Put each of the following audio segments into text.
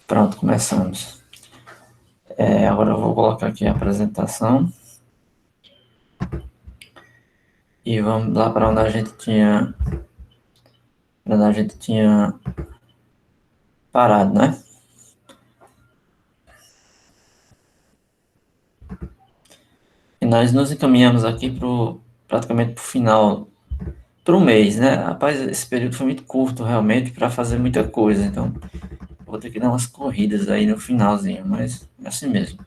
Pronto, começamos. Agora eu vou colocar aqui a apresentação. E vamos lá para onde a gente tinha parado, né? E nós nos encaminhamos aqui praticamente para o final, para o mês, né? Rapaz, esse período foi muito curto realmente para fazer muita coisa, então vou ter que dar umas corridas aí no finalzinho, mas é assim mesmo.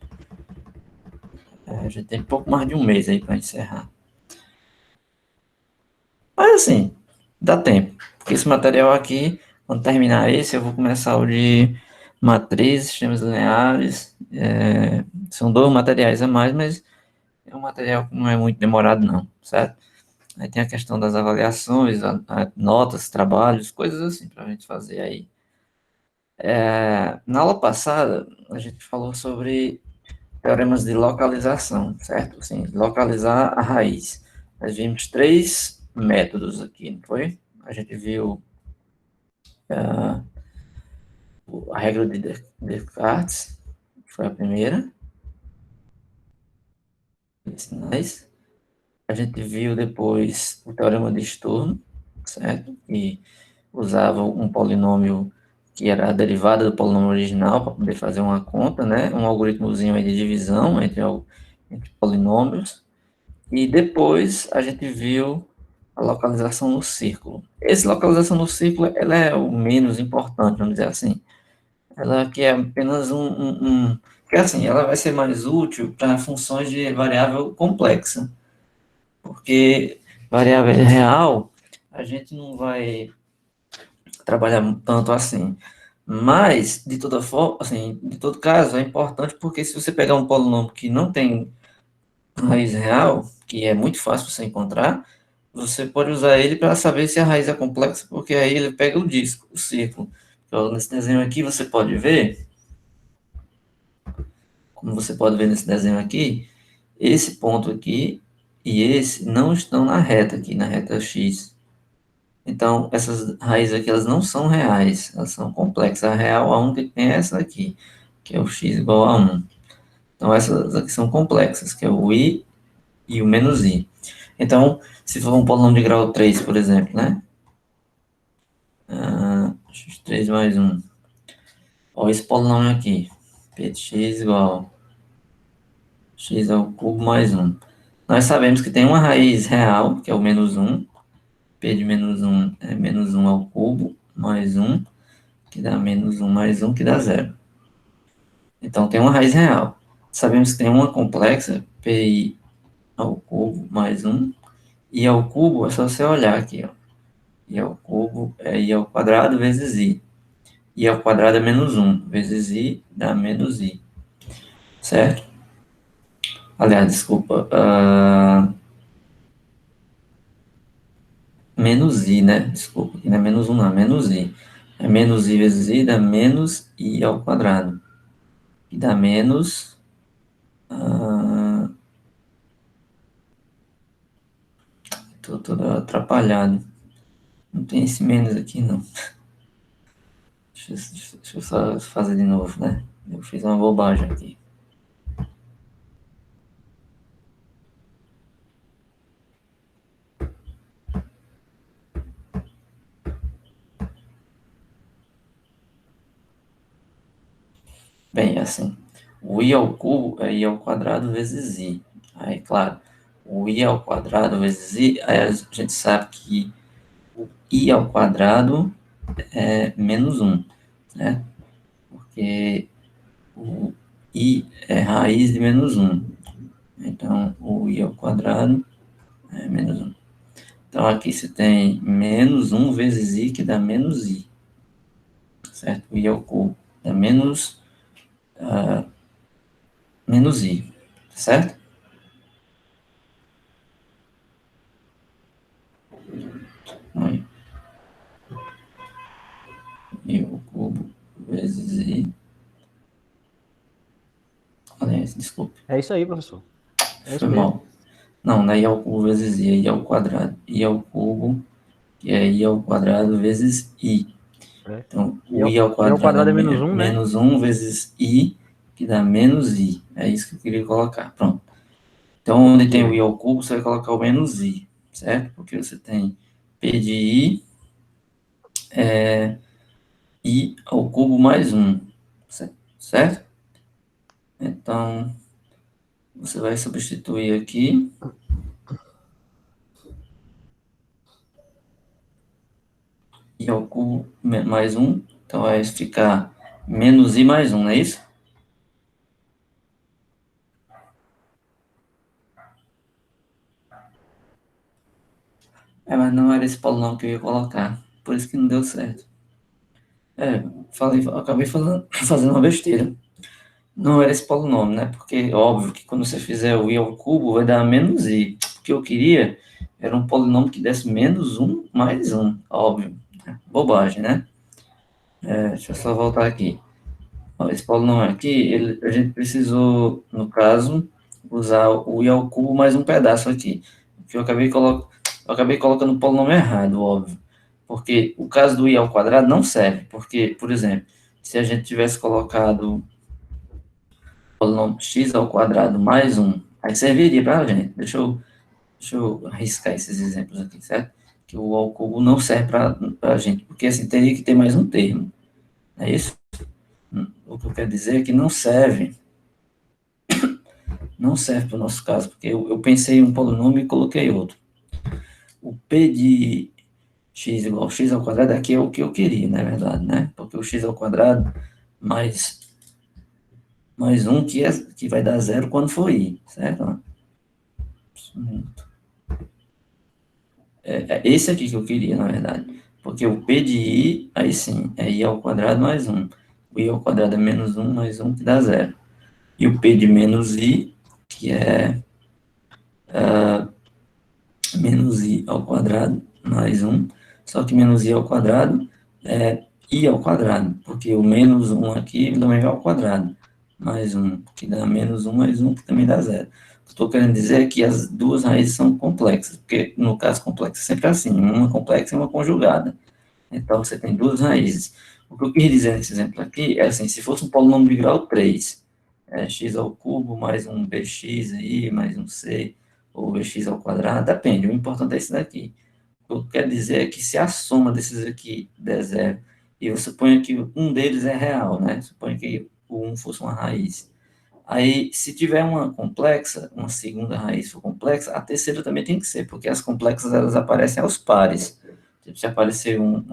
A gente tem pouco mais de um mês aí para encerrar. Mas assim, dá tempo, porque esse material aqui, quando terminar esse, eu vou começar o de matrizes, sistemas lineares. São dois materiais a mais, mas é um material que não é muito demorado não, certo? Aí tem a questão das avaliações, notas, trabalhos, coisas assim para a gente fazer aí. Na aula passada, a gente falou sobre teoremas de localização, certo? Assim, localizar a raiz. Nós vimos três métodos aqui, não foi? A gente viu a regra de Descartes, que foi a primeira, de sinais. A gente viu depois o teorema de Sturm, certo? E usava um polinômio que era a derivada do polinômio original para poder fazer uma conta, né? Um algoritmozinho aí de divisão entre polinômios. E depois a gente viu a localização no círculo. Essa localização no círculo, ela é o menos importante, vamos dizer assim. Ela que é apenas que assim, ela vai ser mais útil para funções de variável complexa, porque variável real a gente não vai trabalhar tanto assim. Mas, de toda forma, assim, de todo caso, é importante porque se você pegar um polinômio que não tem raiz real, que é muito fácil você encontrar, você pode usar ele para saber se a raiz é complexa, porque aí ele pega o disco, o círculo. Então, nesse desenho aqui, você pode ver, como você pode ver nesse desenho aqui, esse ponto aqui e esse não estão na reta aqui, na reta X. Então, essas raízes aqui, elas não são reais, elas são complexas. A real, a única que tem é essa aqui, que é o x igual a 1. Então, essas aqui são complexas, que é o i e o menos i. Então, se for um polinômio de grau 3, por exemplo, né? X3 mais 1. Olha esse polinômio aqui. P de x igual a x ao cubo mais 1. Nós sabemos que tem uma raiz real, que é o menos 1. P de menos 1 é menos 1 ao cubo mais 1, que dá menos 1 mais 1, que dá 0. Então, tem uma raiz real. Sabemos que tem uma complexa, pi ao cubo mais 1. I ao cubo é só você olhar aqui, ó. I ao cubo é I ao quadrado vezes I. I ao quadrado é menos 1 vezes I dá menos I. Certo? Aliás, desculpa. Menos I, né? Desculpa, aqui não é menos 1 não, é menos I. É menos I vezes I dá menos I ao quadrado. E dá menos... Tô todo atrapalhado. Não tem esse menos aqui, não. Deixa eu só fazer de novo, né? Eu fiz uma bobagem aqui. Bem, assim, o i ao cubo é i ao quadrado vezes i. Aí, claro, o i ao quadrado vezes i, aí a gente sabe que o i ao quadrado é menos 1, né? Porque o i é raiz de menos 1. Então, o i ao quadrado é menos 1. Então, aqui você tem menos 1 vezes i, que dá menos i. Certo? O i ao cubo dá menos i. Certo? Aí, i ao cubo vezes i. Aliás, desculpe. É isso aí, professor. É Foi isso mesmo. mal. Não, não é i ao cubo vezes i, é i ao quadrado. I ao cubo, que é i ao quadrado vezes i. Então, o i ao quadrado é menos 1 vezes i, que dá menos i. É isso que eu queria colocar. Pronto. Então, onde tem o i ao cubo, você vai colocar o menos i, certo? Porque você tem p de i, i ao cubo mais 1, certo? Então, você vai substituir aqui. I ao cubo mais 1. Então, vai ficar menos i mais 1, não é isso? Mas não era esse polinômio que eu ia colocar. Por isso que não deu certo. Acabei fazendo uma besteira. Não era esse polinômio, né? Porque, óbvio, que quando você fizer o i ao cubo, vai dar menos i. O que eu queria era um polinômio que desse menos 1 mais 1, óbvio. Bobagem, né? Deixa eu só voltar aqui. Esse polinômio aqui, a gente precisou, no caso, usar o i ao cubo mais um pedaço aqui. Que eu acabei colocando o polinômio errado, óbvio. Porque o caso do i ao quadrado não serve. Porque, por exemplo, se a gente tivesse colocado polinômio x ao quadrado mais 1, aí serviria para a gente. Deixa eu arriscar esses exemplos aqui, certo? Que o ao cubo não serve para a gente, porque assim, teria que ter mais um termo. É isso? O que eu quero dizer é que não serve para o nosso caso, porque eu pensei em um polinômio e coloquei outro. O p de x igual a x ao quadrado aqui é o que eu queria, na verdade, né? Porque o x ao quadrado mais 1 que vai dar zero quando for i, certo? Esse aqui que eu queria, na verdade. Porque o p de i, aí sim, é i ao quadrado mais 1. O i ao quadrado é menos 1 mais 1, que dá zero. E o p de menos i, que é menos i ao quadrado mais 1. Só que menos i ao quadrado é i ao quadrado, porque o menos 1 aqui também vai ao quadrado. Mais 1, que dá menos 1 mais 1, que também dá zero. O que estou querendo dizer é que as duas raízes são complexas, porque no caso complexo é sempre assim, uma complexa e uma conjugada. Então, você tem duas raízes. O que eu quis dizer nesse exemplo aqui é assim, se fosse um polinômio de grau 3, x ao cubo mais um bx aí, mais um c, ou bx ao quadrado, depende, o importante é esse daqui. O que eu quero dizer é que se a soma desses aqui der zero, e eu suponho que um deles é real, né? Suponho que o 1 fosse uma raiz. Aí, se tiver uma complexa, uma segunda raiz for complexa, a terceira também tem que ser, porque as complexas elas aparecem aos pares. Se aparecer um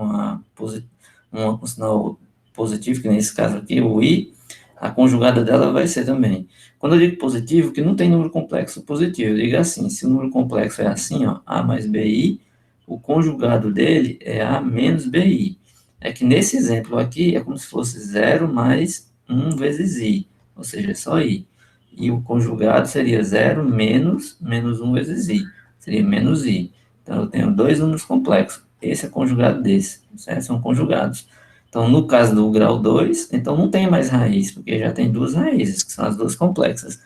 sinal positivo, que nesse caso aqui, o i, a conjugada dela vai ser também. Quando eu digo positivo, que não tem número complexo positivo, eu digo assim, se o número complexo é assim, ó, a mais bi, o conjugado dele é a menos bi. É que nesse exemplo aqui, é como se fosse 0 mais 1 vezes i, ou seja, é só i. E o conjugado seria 0 menos 1 vezes i, seria menos i. Então, eu tenho dois números complexos. Esse é conjugado desse, certo? São conjugados. Então, no caso do grau 2, então não tem mais raiz, porque já tem duas raízes, que são as duas complexas.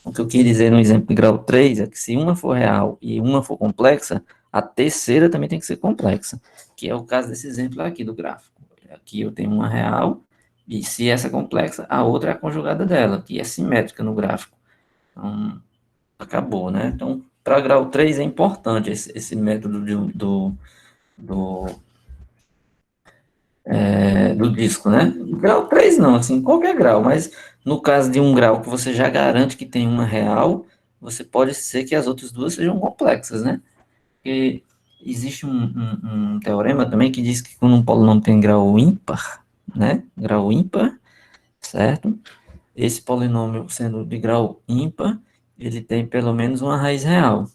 O que eu queria dizer no exemplo de grau 3 é que se uma for real e uma for complexa, a terceira também tem que ser complexa, que é o caso desse exemplo aqui do gráfico. Aqui eu tenho uma real, e se essa é complexa, a outra é a conjugada dela, que é simétrica no gráfico. Então, acabou, né? Então, para grau 3 é importante esse método do, do disco, né? Grau 3 não, assim, qualquer grau, mas no caso de um grau que você já garante que tem uma real, você pode ser que as outras duas sejam complexas, né? Porque existe um teorema também que diz que quando um polinômio tem grau ímpar, né? Grau ímpar, certo? Esse polinômio sendo de grau ímpar, ele tem pelo menos uma raiz real.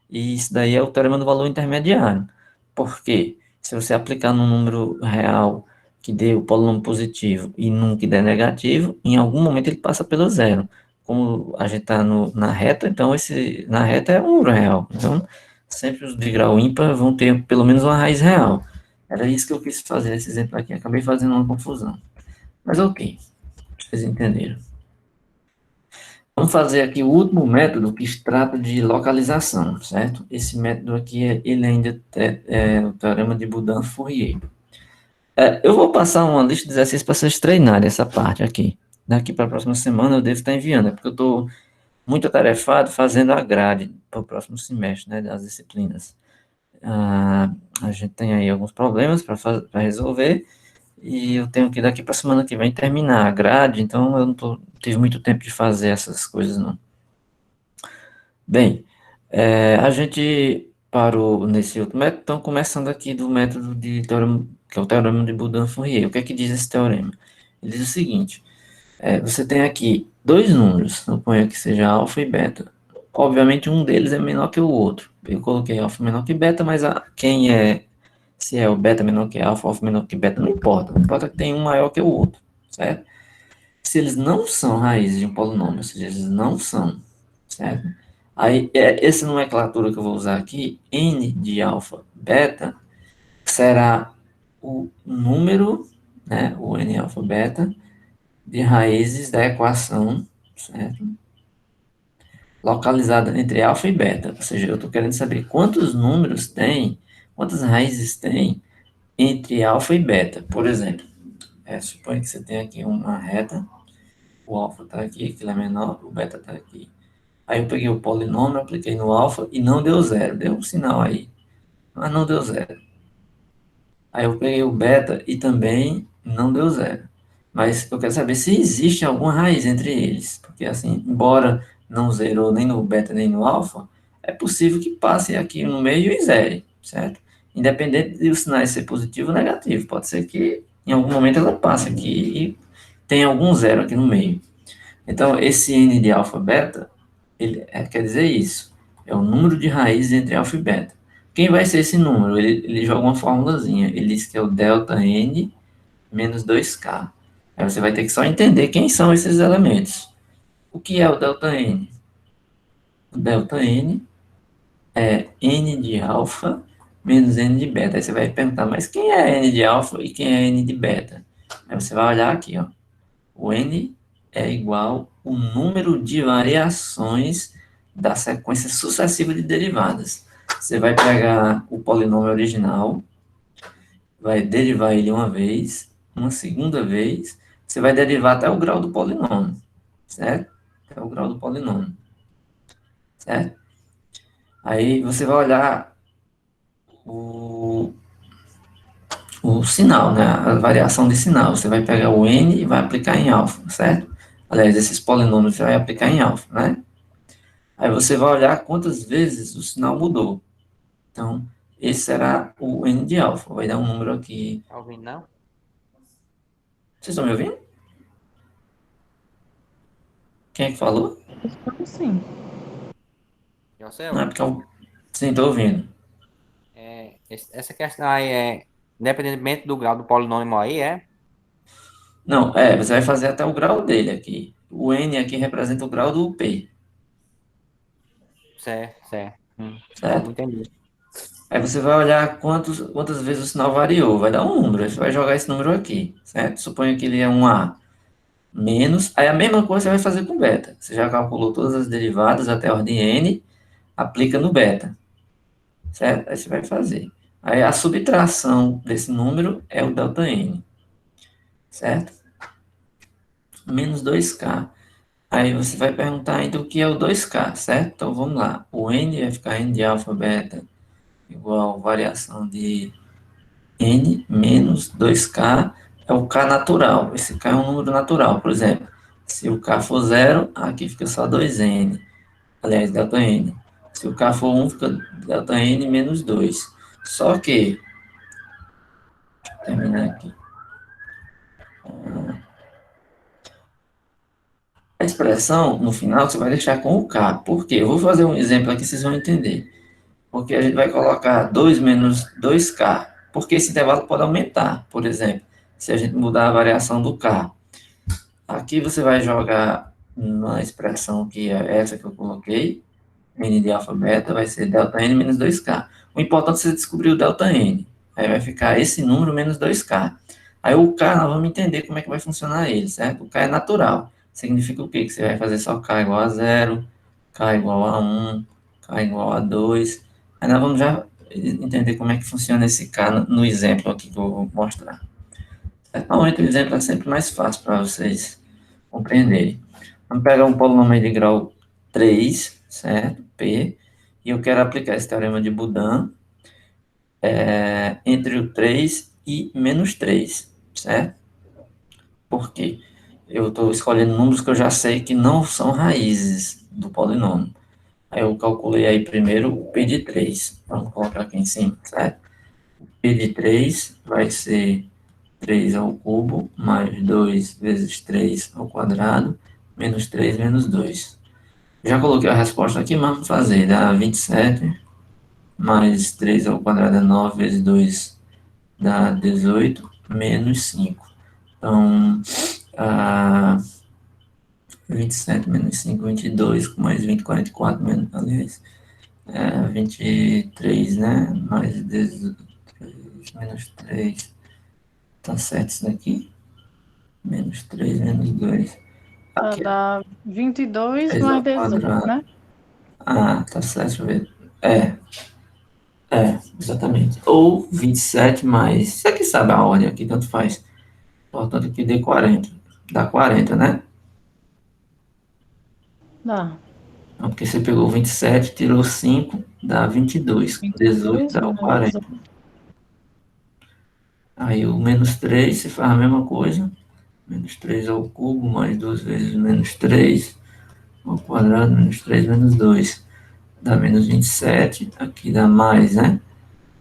E isso daí é o teorema do valor intermediário. Por quê? Se você aplicar num número real que dê o polinômio positivo e num que der negativo, em algum momento ele passa pelo zero. Como a gente está na reta, então na reta é um número real. Então, sempre os de grau ímpar vão ter pelo menos uma raiz real. Era isso que eu quis fazer nesse exemplo aqui. Acabei fazendo uma confusão. Mas ok, vocês entenderam. Vamos fazer aqui o último método que trata de localização, certo? Esse método aqui, ele ainda é o teorema de Boudin-Fourier. Eu vou passar uma lista de exercícios para vocês treinarem essa parte aqui. Daqui para a próxima semana eu devo estar enviando, porque eu estou muito atarefado fazendo a grade para o próximo semestre, né, das disciplinas. Ah, a gente tem aí alguns problemas para resolver e eu tenho que daqui para a semana que vem terminar a grade, então eu não tive muito tempo de fazer essas coisas, não. Bem, a gente parou nesse outro método, então começando aqui do método de teorema, que é o teorema de Bourdin-Fourier. O que é que diz esse teorema? Ele diz o seguinte: você tem aqui dois números, suponha que seja alfa e beta. Obviamente um deles é menor que o outro. Eu coloquei alfa menor que beta, mas se é o beta menor que alfa menor que beta, não importa. Não importa que tem um maior que o outro, certo? Se eles não são raízes de um polinômio, ou seja, eles não são, certo? Aí, essa nomenclatura que eu vou usar aqui, n de alfa beta, será o número, né, o n alfa beta, de raízes da equação, certo? Localizada entre alfa e beta. Ou seja, eu estou querendo saber quantos números tem, quantas raízes tem entre alfa e beta. Por exemplo, suponha que você tem aqui uma reta, o alfa está aqui, que ele é menor, o beta está aqui. Aí eu peguei o polinômio, apliquei no alfa e não deu zero. Deu um sinal aí, mas não deu zero. Aí eu peguei o beta e também não deu zero. Mas eu quero saber se existe alguma raiz entre eles. Porque assim, embora não zerou nem no beta nem no alfa, é possível que passe aqui no meio e zere, certo? Independente de os sinais ser positivo ou negativo. Pode ser que em algum momento ela passe aqui e tenha algum zero aqui no meio. Então, esse n de alfa beta, ele quer dizer isso. É o número de raízes entre alfa e beta. Quem vai ser esse número? Ele joga uma formulazinha. Ele diz que é o delta n menos 2k. Aí você vai ter que só entender quem são esses elementos. O que é o delta n? O delta n é n de alfa menos n de beta. Aí você vai perguntar, mas quem é n de alfa e quem é n de beta? Aí você vai olhar aqui, ó. O n é igual ao número de variações da sequência sucessiva de derivadas. Você vai pegar o polinômio original, vai derivar ele uma vez, uma segunda vez, você vai derivar até o grau do polinômio, certo? Até o grau do polinômio, certo? Aí você vai olhar o, o sinal, né? A variação de sinal. Você vai pegar o n e vai aplicar em alfa, certo? Aliás, esses polinômios você vai aplicar em alfa, né? Aí você vai olhar quantas vezes o sinal mudou. Então, esse será o n de alfa. Vai dar um número aqui. Tá ouvindo, não? Vocês estão me ouvindo? Quem é que falou? Estamos sim. Não é José, porque eu... Sim, estou ouvindo. essa questão aí é independentemente do grau do polinômio aí, é? Não, você vai fazer até o grau dele aqui. O n aqui representa o grau do p, Certo, certo. certo? Entendi. Aí você vai olhar quantas vezes o sinal variou. Vai dar um número. Aí você vai jogar esse número aqui, certo? Suponha que ele é um A menos. Aí a mesma coisa você vai fazer com beta. Você já calculou todas as derivadas até a ordem n, aplica no beta, certo? Aí você vai fazer. Aí a subtração desse número é o delta n, certo? Menos 2k. Aí você vai perguntar então o que é o 2k, certo? Então vamos lá. O n vai ficar n de alfa beta igual variação de n menos 2k é o k natural. Esse k é um número natural, por exemplo. Se o k for zero, aqui fica só 2n. Aliás, delta n. Se o k for 1, fica delta n menos 2. Só que, terminar aqui. A expressão, no final, você vai deixar com o k. Por quê? Eu vou fazer um exemplo aqui, vocês vão entender. Porque a gente vai colocar 2 menos 2k. Porque esse intervalo pode aumentar, por exemplo, se a gente mudar a variação do k. Aqui você vai jogar uma expressão que é essa que eu coloquei, n de alfa beta, vai ser delta n menos 2k. O importante é você descobrir o delta n. Aí vai ficar esse número menos 2k. Aí o k, nós vamos entender como é que vai funcionar ele, certo? O k é natural. Significa o quê? Que você vai fazer só k igual a zero, k igual a 1, k igual a 2. Aí nós vamos já entender como é que funciona esse k no exemplo aqui que eu vou mostrar. Normalmente o exemplo é sempre mais fácil para vocês compreenderem. Vamos pegar um polinômio de grau 3, certo? P, e eu quero aplicar esse teorema de Boudin entre o 3 e menos 3, certo? Por quê? Eu estou escolhendo números que eu já sei que não são raízes do polinômio. Aí eu calculei aí primeiro o P de 3. Vamos colocar aqui em cima, certo? P de 3 vai ser 3 ao cubo, mais 2 vezes 3 ao quadrado, menos 3 menos 2. Já coloquei a resposta aqui, mas vamos fazer. Dá 27, mais 3 ao quadrado é 9, vezes 2 dá 18, menos 5. Então, 27 menos 5, 22, com mais 20, 44, menos, aliás, 23, né? Mais 18, menos 3. Tá certo isso daqui? Menos 3, menos 2. Vai Aqui é dar 22 3 ao mais 18, quadrado. né? Ah, tá certo, deixa eu ver. Exatamente. Ou 27 mais. Você que sabe a ordem aqui, tanto faz. Importante que dê 40. Dá 40, né? Dá. Então, porque você pegou 27, tirou 5, dá 22. Com 18 22 dá o mais 40. 18. Aí o menos 3, você faz a mesma coisa. Menos 3 ao cubo, mais 2 vezes menos 3 ao quadrado, menos 3 menos 2. Dá menos 27. Aqui dá mais, né?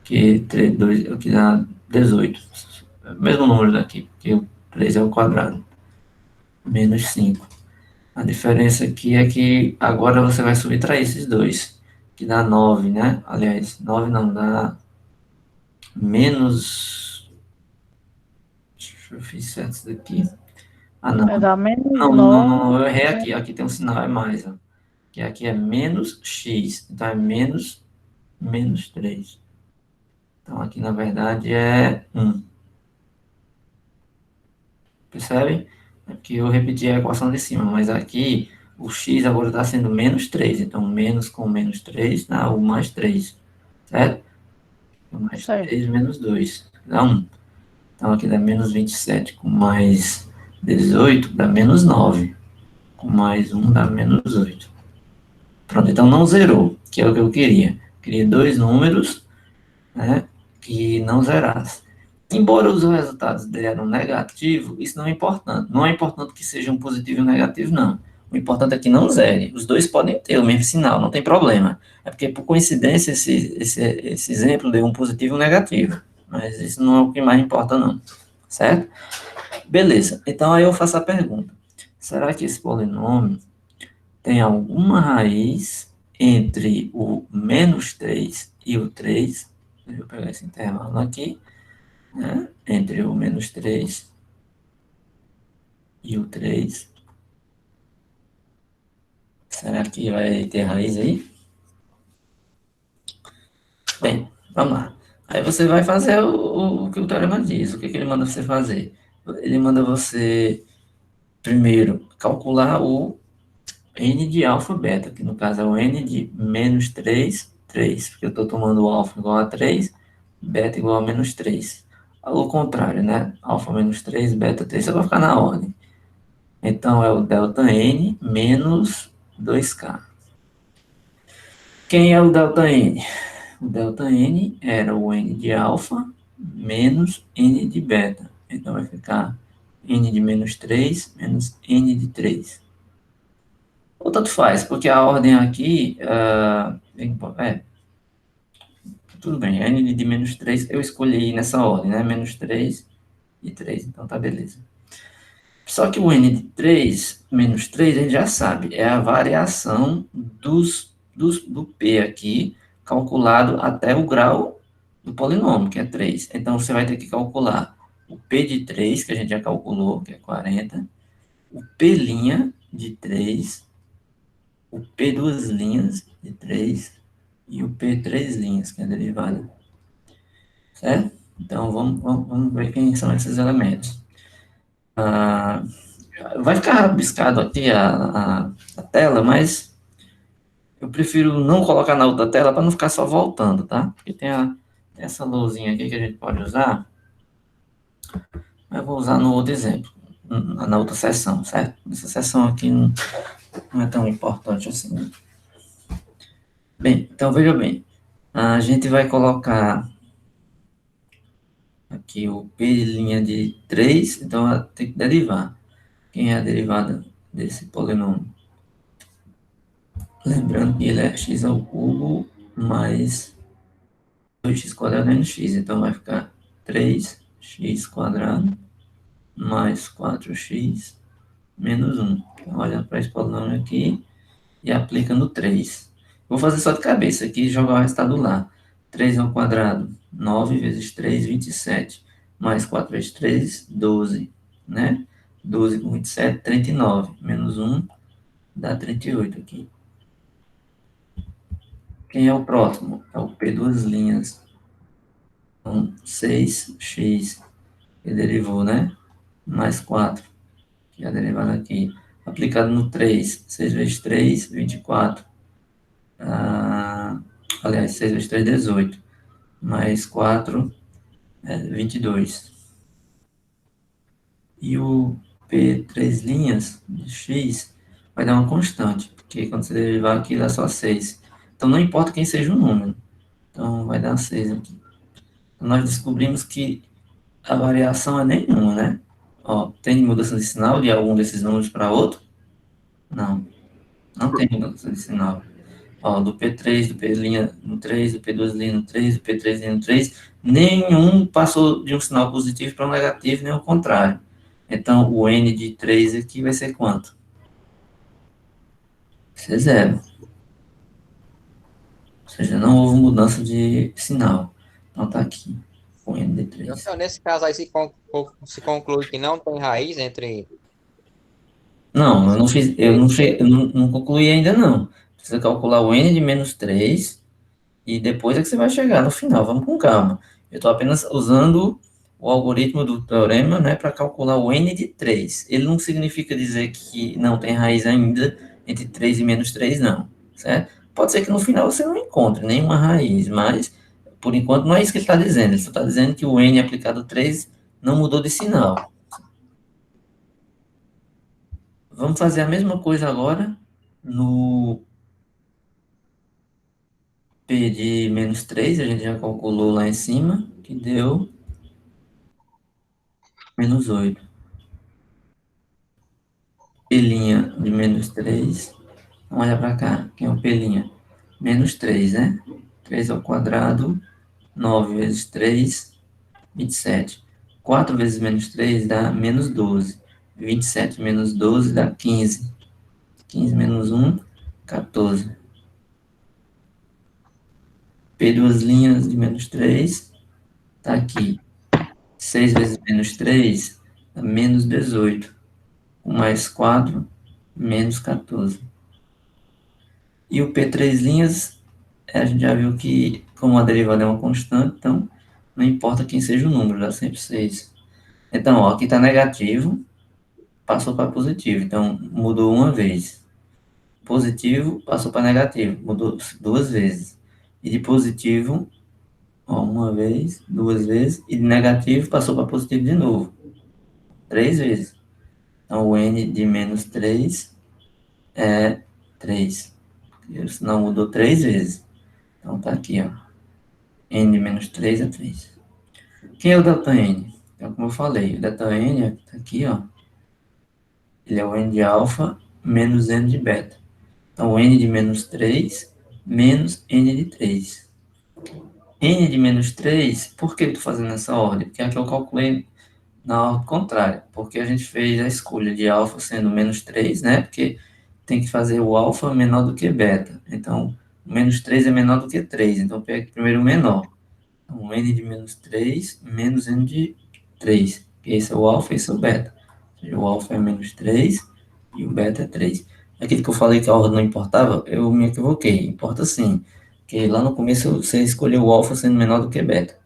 Que 3, 2, aqui dá 18. Mesmo número daqui, porque o 3 é o quadrado. Menos 5. A diferença aqui é que agora você vai subtrair esses dois, que dá 9, né? Aliás, 9 não, dá menos. Deixa eu fiz certo isso daqui. Ah, não. Vai dar menos Não, não, não, 9. não, eu errei aqui. Aqui tem um sinal, é mais, ó. Que aqui é menos x. Então é menos 3. Então aqui na verdade é 1. Percebe? Aqui eu repeti a equação de cima, mas aqui o x agora está sendo menos 3. Então menos com menos 3 dá o mais 3. Certo? Mais Certo. 3 menos 2 dá 1. Então aqui dá menos 27 com mais 18 dá menos 9. Com mais 1 dá menos 8. Pronto, então não zerou, que é o que eu queria. Queria dois números, né, que não zerassem. Embora os resultados deram negativo, isso não é importante. Não é importante que seja um positivo e um negativo, não. O importante é que não zere. Os dois podem ter o mesmo sinal, não tem problema. É porque, por coincidência, esse exemplo deu um positivo e um negativo. Mas isso não é o que mais importa, não. Certo? Beleza. Então, aí eu faço a pergunta. Será que esse polinômio tem alguma raiz entre o menos 3 e o 3? Deixa eu pegar esse intervalo aqui. Né? Entre o menos 3 e o 3. Será que vai ter raiz aí? Bem, vamos lá. Aí você vai fazer o que o teorema diz. O que ele manda você fazer? Ele manda você, primeiro, calcular o n de alfa beta, que no caso é o n de menos 3, 3, porque eu estou tomando o alfa igual a 3, beta igual a menos 3. Ao contrário, né? Alfa menos 3, beta 3, você vai ficar na ordem. Então, é o delta N menos 2K. Quem é o delta N? O delta N era o N de alfa menos N de beta. Então, vai ficar N de menos 3 menos N de 3. Ou tanto faz, porque a ordem aqui tudo bem, N de menos 3 eu escolhi nessa ordem, né? Menos 3 e 3, então tá beleza. Só que o n de 3 menos 3, a gente já sabe, é a variação do p aqui, calculado até o grau do polinômio, que é 3. Então, você vai ter que calcular o p de 3, que a gente já calculou, que é 40, o p' de 3, o p duas linhas de 3 e o p três linhas, que é a derivada. Certo? Então, vamos ver quem são esses elementos. Vai ficar rabiscado aqui a tela, mas eu prefiro não colocar na outra tela para não ficar só voltando, tá? Porque tem essa luzinha aqui que a gente pode usar. Eu vou usar no outro exemplo, na outra seção, certo? Essa seção aqui não é tão importante assim. Bem, então veja bem, a gente vai colocar aqui o P' de 3, então tem que derivar. Quem é a derivada desse polinômio? Lembrando que ele é x ao cubo mais 2x quadrado menos x, então vai ficar 3x quadrado mais 4x menos 1. Então, olha para esse polinômio aqui e aplica no 3. Vou fazer só de cabeça aqui e jogar o resultado lá. 3 ao quadrado, 9 vezes 3, 27. Mais 4 vezes 3, 12. Né? 12 com 27, 39. Menos 1 dá 38 aqui. Quem é o próximo? É o P duas linhas. Então, 6x, que derivou, né? Mais 4, que é a derivada aqui. Aplicado no 3, 6 vezes 3, 24. Aliás, 6 vezes 3, 18. Mais 4, 22. E o P três linhas de x vai dar uma constante, porque quando você derivar aqui dá só 6. Então, não importa quem seja o número. Então, vai dar 6 aqui. Então, nós descobrimos que a variação é nenhuma, né? Ó, tem mudança de sinal de algum desses números para outro? Não, não tem mudança de sinal. Ó, do P3, do P' no 3, do P2' no 3, do P3' no 3, nenhum passou de um sinal positivo para um negativo, nem o contrário. Então, o N de 3 aqui vai ser quanto? Vai ser zero. Ou seja, não houve mudança de sinal. Então, tá aqui, o N de 3. Então, nesse caso aí se conclui que não tem raiz entre... Não, eu não fiz, eu não concluí ainda não. Precisa calcular o N de menos 3 e depois é que você vai chegar no final. Vamos com calma. Eu estou apenas usando o algoritmo do teorema, né, para calcular o N de 3. Ele não significa dizer que não tem raiz ainda entre 3 e menos 3, não. Certo? Pode ser que no final você não encontre nenhuma raiz, mas por enquanto não é isso que ele está dizendo. Ele só está dizendo que o N aplicado a 3 não mudou de sinal. Vamos fazer a mesma coisa agora no P de menos 3, a gente já calculou lá em cima, que deu menos 8. P' de menos 3, olha para cá, quem é o P'? Menos 3, né? 3 ao quadrado, 9 vezes 3, 27. 4 vezes menos 3 dá menos 12. 27 menos 12 dá 15. 15 menos 1, 14. P duas linhas de menos 3, tá aqui. 6 vezes menos 3 dá menos 18. Mais 4, menos 14. E o P três linhas, a gente já viu que, como a derivada é uma constante, então não importa quem seja o número, dá sempre 6. Então, ó, aqui está negativo, passou para positivo, então mudou uma vez. Positivo passou para negativo, mudou duas vezes. E de positivo, ó, uma vez, duas vezes, e de negativo passou para positivo de novo, 3 vezes. Então, o N de menos 3 é 3. Não mudou 3 vezes. Então, tá aqui, ó. N de menos 3 é 3. Quem é o delta-N? Então, como eu falei, o delta-N tá aqui, ó. Ele é o N de alfa menos N de beta. Então, o N de menos 3 menos N de 3. N de menos 3, por que eu estou fazendo essa ordem? Porque aqui eu calculei na ordem contrária. Porque a gente fez a escolha de alfa sendo menos 3, né? Porque tem que fazer o alfa menor do que beta. Então, o menos 3 é menor do que 3. Então, pega primeiro o menor. Então, N de menos 3 menos N de 3. Esse é o alfa e esse é o beta. Ou seja, o alfa é menos 3 e o beta é 3. Aquilo que eu falei que a ordem não importava, eu me equivoquei. Importa sim. Porque lá no começo você escolheu o alfa sendo menor do que beta.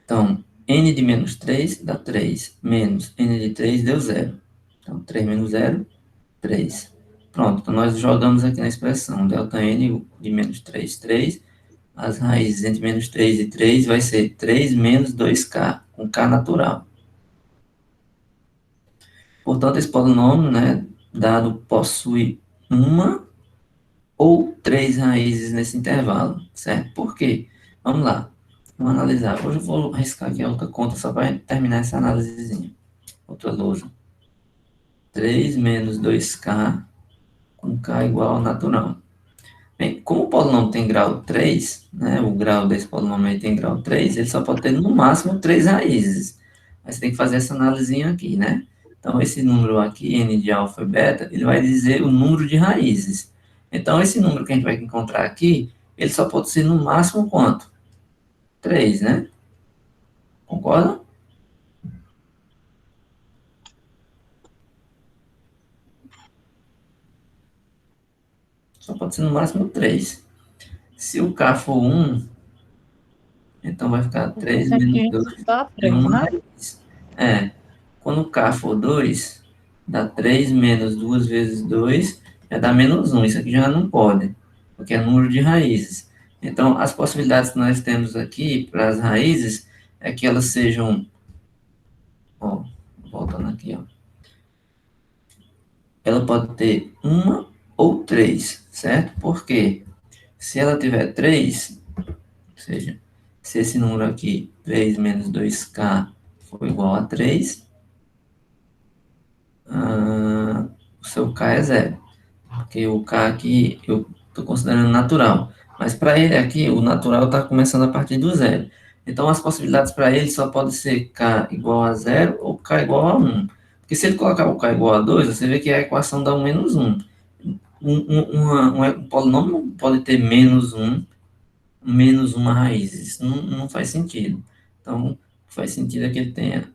Então, N de menos 3 dá 3. Menos N de 3 deu 0. Então, 3 menos 0, 3. Pronto, então nós jogamos aqui na expressão. Delta N de menos 3, 3. As raízes entre menos 3 e 3 vai ser 3 menos 2K, com K natural. Portanto, esse polinômio, né, dado possui uma ou três raízes nesse intervalo, certo? Por quê? Vamos lá, vamos analisar. Hoje eu vou arriscar aqui a outra conta só para terminar essa análisezinha. Outra lousa. 3 menos 2k com k igual ao natural. Bem, como o polinômio tem grau 3, né, o grau desse polinômio aí tem grau 3, ele só pode ter no máximo 3 raízes. Aí você tem que fazer essa análisezinha aqui, né? Então, esse número aqui, n de alfa e beta, ele vai dizer o número de raízes. Então, esse número que a gente vai encontrar aqui, ele só pode ser no máximo quanto? 3, né? Concorda? Só pode ser no máximo 3. Se o k for 1, então vai ficar 3 Esse menos aqui 2 dá tem 3, uma né? raiz. Quando o k for 2, dá 3 menos 2 vezes 2, já dá menos 1. Isso aqui já não pode, porque é número de raízes. Então, as possibilidades que nós temos aqui para as raízes é que elas sejam, ó, voltando aqui, ó, ela pode ter uma ou três, certo? Porque se ela tiver 3, ou seja, se esse número aqui, 3 menos 2k, for igual a 3, o seu k é zero. Porque o k aqui eu estou considerando natural. Mas para ele aqui, o natural está começando a partir do zero. Então, as possibilidades para ele só pode ser k igual a zero ou k igual a 1. Porque se ele colocar o k igual a 2, você vê que a equação dá um menos 1. Um polinômio não pode ter menos uma raiz. Isso não faz sentido. Então, faz sentido é que ele tenha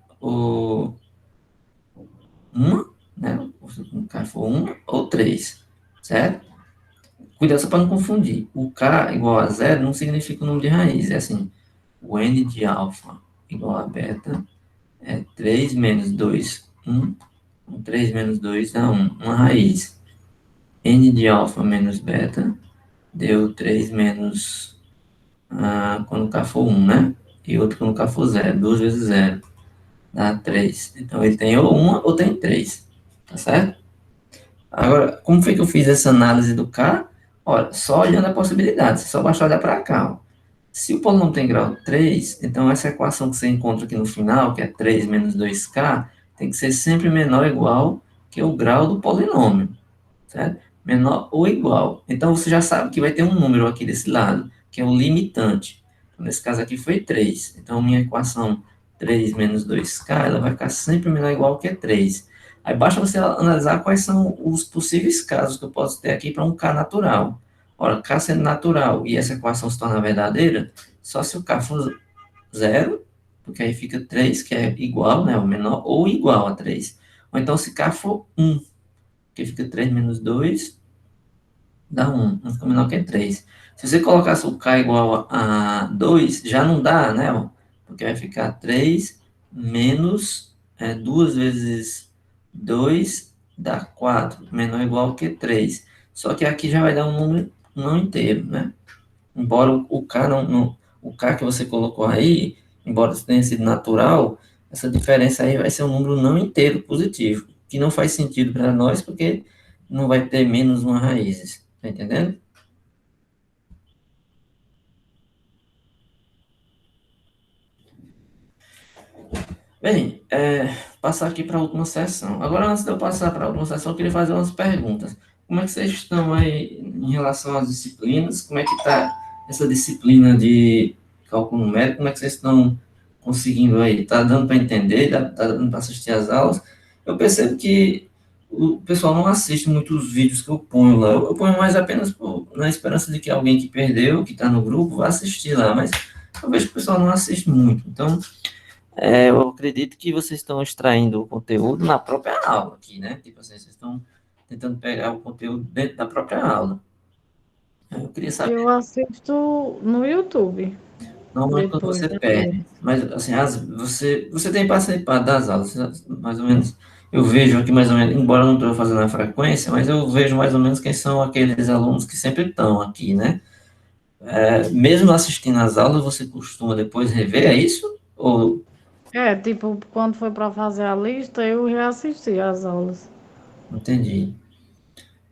uma, né? Se o k for 1 ou 3, certo? Cuidado só para não confundir. O k igual a zero não significa o número de raiz. É assim, o n de alfa igual a beta é 3 menos 2, 1. 3 menos 2 dá 1, uma raiz. N de alfa menos beta deu 3 menos, quando k for 1, né? E outro quando k for 0. 2 vezes 0 dá 3. Então, ele tem ou 1 ou tem 3. Tá certo? Agora, como foi que eu fiz essa análise do K? Olha, só olhando a possibilidade, você só basta olhar para cá. Ó. Se o polinômio tem grau 3, então essa equação que você encontra aqui no final, que é 3 menos 2K, tem que ser sempre menor ou igual que o grau do polinômio, certo? Menor ou igual. Então, você já sabe que vai ter um número aqui desse lado, que é o limitante. Então, nesse caso aqui foi 3. Então, minha equação 3 menos 2K, ela vai ficar sempre menor ou igual que 3. Aí basta você analisar quais são os possíveis casos que eu posso ter aqui para um K natural. Ora, K sendo natural e essa equação se torna verdadeira, só se o K for zero, porque aí fica 3, que é igual, né, o menor, ou igual a 3. Ou então se K for 1, que fica 3 menos 2, dá 1, não fica menor que 3. Se você colocasse o K igual a 2, já não dá, né, ó, porque vai ficar 3 menos 2 vezes 2 dá 4, menor ou igual que 3. Só que aqui já vai dar um número não inteiro, né? Embora o K o K que você colocou aí, embora tenha sido natural, essa diferença aí vai ser um número não inteiro positivo, que não faz sentido para nós, porque não vai ter menos uma raiz. Tá entendendo? Bem, passar aqui para a última sessão. Agora, antes de eu passar para a última sessão, eu queria fazer umas perguntas. Como é que vocês estão aí em relação às disciplinas? Como é que está essa disciplina de cálculo numérico? Como é que vocês estão conseguindo aí? Está dando para entender? Está dando para assistir às aulas? Eu percebo que o pessoal não assiste muito os vídeos que eu ponho lá. Eu ponho mais apenas na esperança de que alguém que perdeu, que está no grupo, vá assistir lá. Mas eu vejo que o pessoal não assiste muito. Então, eu acredito que vocês estão extraindo o conteúdo na própria aula aqui, né? Tipo assim, vocês estão tentando pegar o conteúdo dentro da própria aula. Eu queria saber, Eu assisto no YouTube. não é quando Depois você da perde, mas assim, você tem participado das aulas, mais ou menos. Eu vejo aqui mais ou menos, embora eu não estou fazendo a frequência, mas eu vejo mais ou menos quem são aqueles alunos que sempre estão aqui, né? Mesmo assistindo às aulas, você costuma depois rever, é isso? Ou É, tipo, quando foi para fazer a lista, eu reassisti as aulas. Entendi.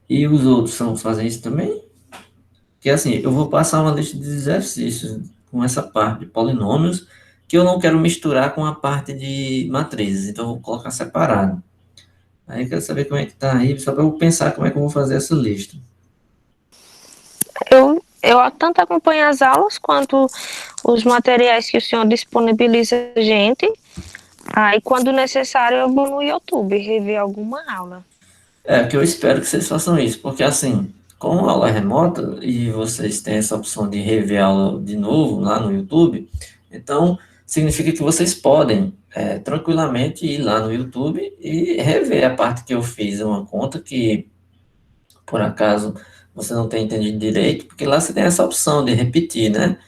E os outros fazem isso também? Porque assim, eu vou passar uma lista de exercícios com essa parte de polinômios que eu não quero misturar com a parte de matrizes, então eu vou colocar separado. Aí eu quero saber como é que tá aí, só para eu pensar como é que eu vou fazer essa lista. Eu tanto acompanho as aulas quanto os materiais que o senhor disponibiliza a gente. Aí, quando necessário, eu vou no YouTube rever alguma aula. É, que eu espero que vocês façam isso, porque assim, como a aula é remota e vocês têm essa opção de rever a aula de novo lá no YouTube, então significa que vocês podem tranquilamente ir lá no YouTube e rever a parte que eu fiz, uma conta que por acaso você não tem entendido direito, porque lá você tem essa opção de repetir, né?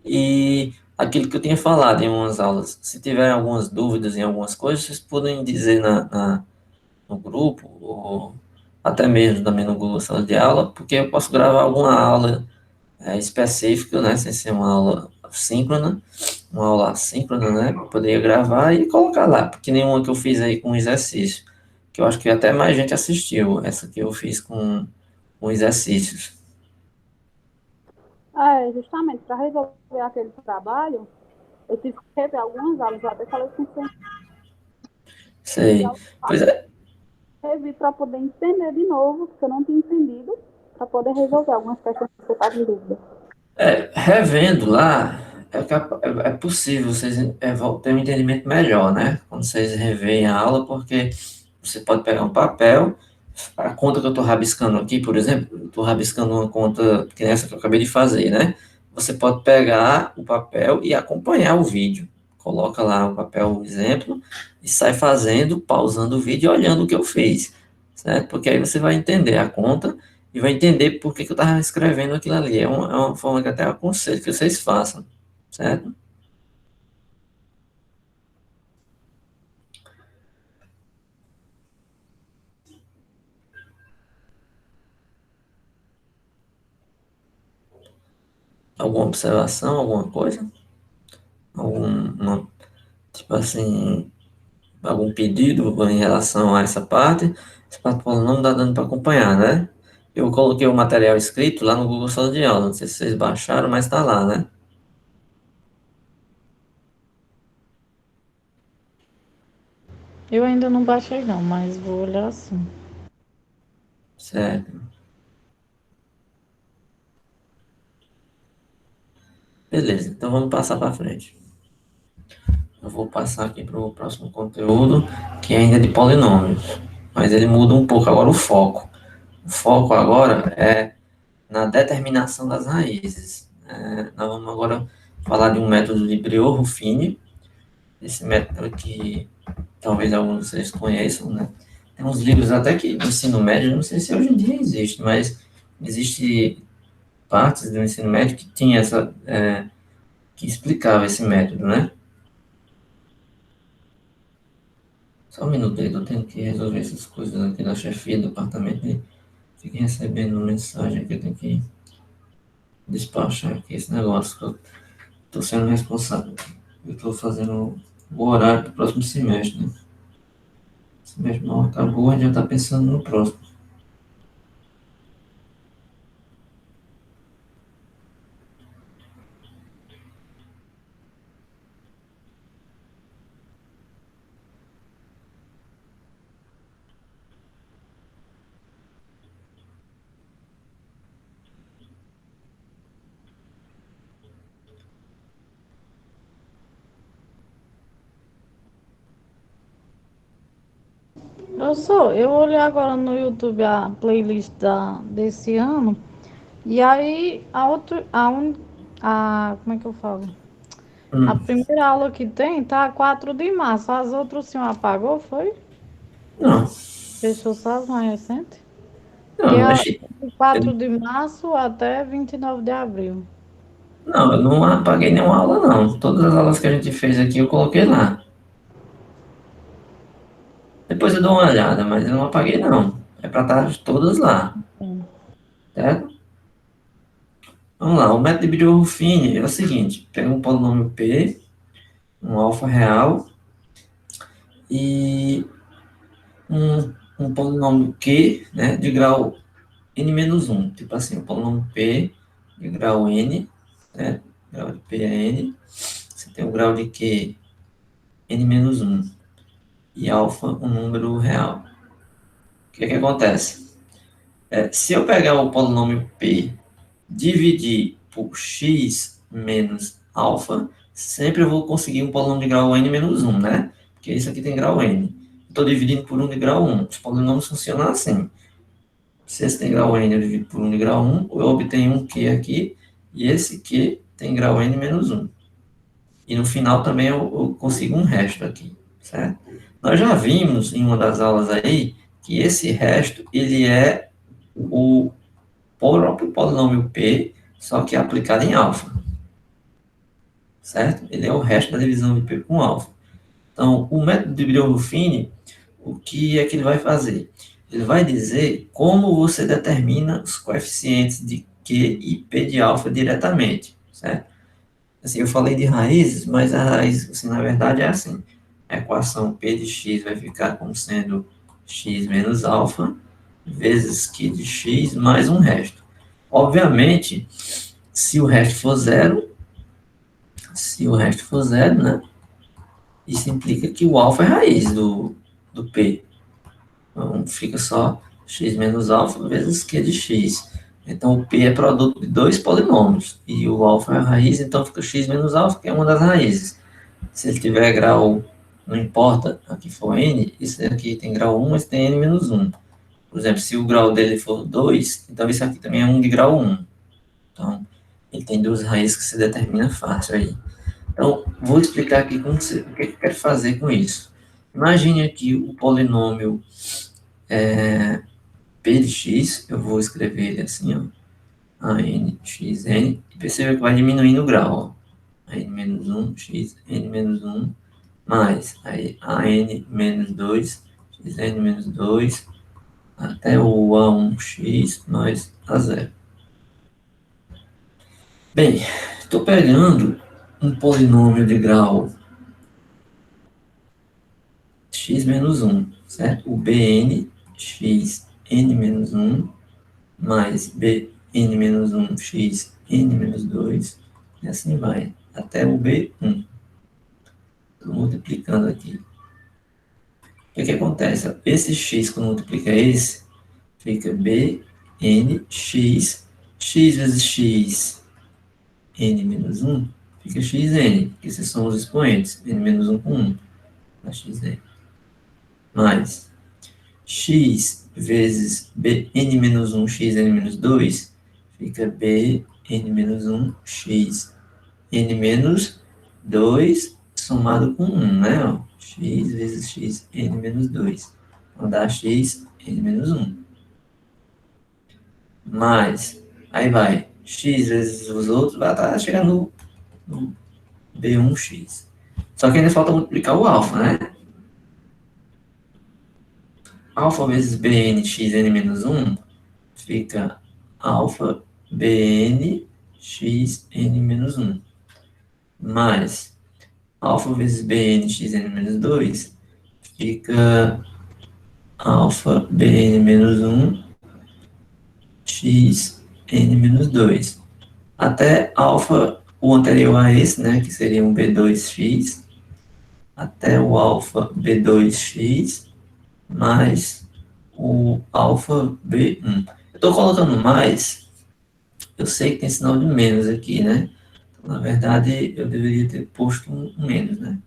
E aquilo que eu tinha falado em umas aulas, se tiver algumas dúvidas em algumas coisas, vocês podem dizer no grupo, ou até mesmo também no Google Sala de Aula, porque eu posso gravar alguma aula específica, né, sem ser uma aula assíncrona, né, eu poderia gravar e colocar lá, porque nenhuma que eu fiz aí com exercício, que eu acho que até mais gente assistiu, essa que eu fiz com exercícios. Justamente para resolver aquele trabalho, eu tive que rever algumas aulas, eu até falei com você, Sei. Pois é, revi para poder entender de novo, porque eu não tinha entendido, para poder resolver algumas questões que eu estava em dúvida. revendo lá, é possível vocês terem um entendimento melhor, né? Quando vocês reveem a aula, porque você pode pegar um papel, a conta que eu estou rabiscando aqui, por exemplo, eu estou rabiscando uma conta que é essa que eu acabei de fazer, né? Você pode pegar o papel e acompanhar o vídeo. Coloca lá o papel, o exemplo, e sai fazendo, pausando o vídeo e olhando o que eu fiz, certo? Porque aí você vai entender a conta e vai entender por que que eu estava escrevendo aquilo ali. É uma forma que até eu aconselho que vocês façam, certo? Alguma observação, alguma coisa? Alguma, tipo assim, algum pedido em relação a essa parte? Essa parte não dá dando para acompanhar, né? Eu coloquei o material escrito lá no Google Sala de Aula, não sei se vocês baixaram, mas está lá, né? Eu ainda não baixei não, mas vou olhar assim. Certo. Beleza, então vamos passar para frente. Eu vou passar aqui para o próximo conteúdo, que ainda é de polinômios, mas ele muda um pouco agora o foco. O foco agora é na determinação das raízes. Nós vamos agora falar de um método de Briot-Ruffini, esse método que talvez alguns de vocês conheçam, né? Tem uns livros até que no ensino médio, não sei se hoje em dia existe, mas existe partes do ensino médio que tinha que explicava esse método, né? Só um minuto aí, eu tenho que resolver essas coisas aqui da chefia do departamento e fiquei recebendo mensagem que eu tenho que despachar aqui esse negócio, que eu tô sendo responsável. Eu tô fazendo o horário do próximo semestre, né? O semestre não acabou, a gente já tá pensando no próximo. Eu olhei agora no YouTube a playlist desse ano, e aí como é que eu falo? A Hum, primeira aula que tem tá 4 de março, as outras o senhor apagou, foi? não, Deixou só as mais recentes? Que não, é achei. de 4 de março até 29 de abril. Não, eu não apaguei nenhuma aula, não. Todas as aulas que a gente fez aqui eu coloquei lá. Depois eu dou uma olhada, mas eu não apaguei, não. É para estar todas lá, Sim. certo? Vamos lá, o método de Briot-Ruffini é o seguinte: pega um polinômio P, um alfa real, e um polinômio Q, né, de grau n-1. Tipo assim, o polinômio P de grau n, né, grau de P é n, você tem o grau de Q n-1 e alfa um número real. O que acontece? Se eu pegar o polinômio P, dividir por x menos alfa, sempre eu vou conseguir um polinômio de grau n-1, né? Porque isso aqui tem grau n. Estou dividindo por 1 de grau 1. Os polinômios funcionam assim. Se esse tem grau n, eu divido por 1 de grau 1, eu obtenho um q aqui, e esse q tem grau n menos 1. E no final também eu consigo um resto aqui, certo? Nós já vimos em uma das aulas aí que esse resto, ele é o próprio polinômio P, só que aplicado em alfa, certo? Ele é o resto da divisão de P com alfa. Então, o método de Brillo-Ruffini, o que é que ele vai fazer? Ele vai dizer como você determina os coeficientes de Q e P de alfa diretamente, certo? Assim, eu falei de raízes, mas a raiz, assim, na verdade, é assim. A equação P de x vai ficar como sendo x menos alfa, vezes Q de x, mais um resto. Obviamente, se o resto for zero, né, isso implica que o alfa é raiz do P. Então, fica só x menos alfa vezes Q de x. Então, o P é produto de dois polinômios, e o alfa é a raiz, então fica x menos alfa, que é uma das raízes. Se ele tiver grau, não importa, aqui for n, isso aqui tem grau 1, mas tem n menos 1. Por exemplo, se o grau dele for 2, então isso aqui também é 1 de grau 1. Então, ele tem duas raízes que se determina fácil aí. Então, vou explicar aqui o que eu quero fazer com isso. Imagine aqui o polinômio P de x, eu vou escrever ele assim, ó, a n, x, n, e perceba que vai diminuindo o grau, ó, a n menos 1, x, n menos 1, mais aí a n menos 2, x, n menos 2, até o A1x mais A0. Bem, estou pegando um polinômio de grau x menos 1, certo? O bn x n menos 1 mais bn menos 1 x n menos 2, e assim vai, até o b1. Estou multiplicando aqui. O que acontece? Esse x, quando multiplica esse, fica bn x, x vezes x, n menos 1, fica xn, que esses são os expoentes, n menos 1 com 1, dá xn. Mais x vezes bn menos 1, xn menos 2, fica bn menos 1, x, n menos 2, somado com 1, né? Ó, x vezes x, n menos 2. Então, dá x, n menos 1. Mais, aí vai, x vezes os outros, vai estar chegando no b1x. Só que ainda falta multiplicar o alfa, né? Alfa vezes bn xn menos 1 fica alfa bn xn menos 1. Mais alfa vezes bn xn menos 2 fica alfa bn menos 1 x n menos 2. Até alfa, o anterior a esse, né, que seria um b2x, até o alfa b2x mais o alfa b1. Eu estou colocando mais, eu sei que tem sinal de menos aqui, né? Então, na verdade, eu deveria ter posto um menos, né?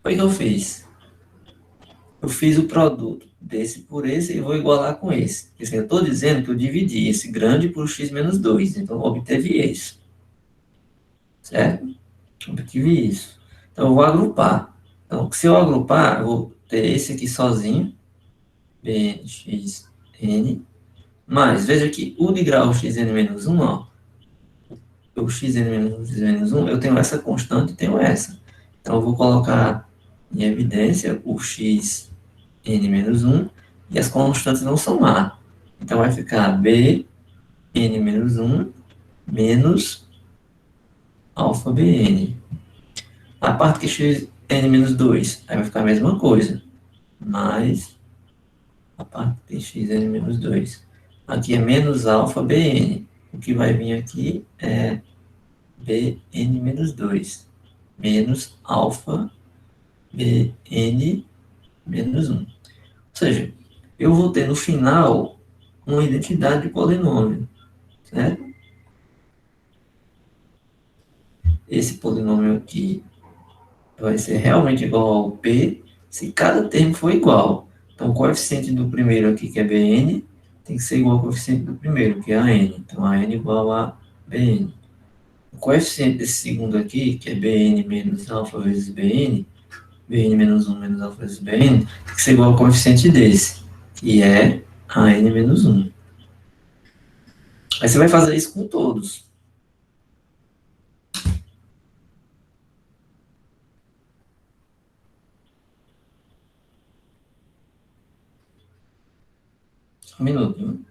O que eu fiz? Eu fiz o produto desse por esse e vou igualar com esse. Porque, assim, eu estou dizendo que eu dividi esse grande por x menos 2, então eu obtive isso. Certo? Obtive isso. Então eu vou agrupar. Então, se eu agrupar, eu vou ter esse aqui sozinho, bxn, mas veja que o de grau xn menos 1, ó, o xn menos 1, eu tenho essa constante e tenho essa. Então eu vou colocar em evidência o x n menos 1, e as constantes vão somar. Então, vai ficar b n menos 1 menos alfa bn. A parte que x n menos 2, aí vai ficar a mesma coisa, mais a parte que x n menos 2. Aqui é menos alfa bn. O que vai vir aqui é bn menos 2, menos alfa bn menos 1. Ou seja, eu vou ter no final uma identidade de polinômio, certo? Esse polinômio aqui vai ser realmente igual ao P se cada termo for igual. Então, o coeficiente do primeiro aqui, que é Bn, tem que ser igual ao coeficiente do primeiro, que é AN. Então, AN igual a Bn. O coeficiente desse segundo aqui, que é Bn menos alfa vezes Bn, Bn menos 1 menos alfa vezes Bn, tem que ser igual ao coeficiente desse, que é AN menos 1. Aí você vai fazer isso com todos. Um minuto, viu?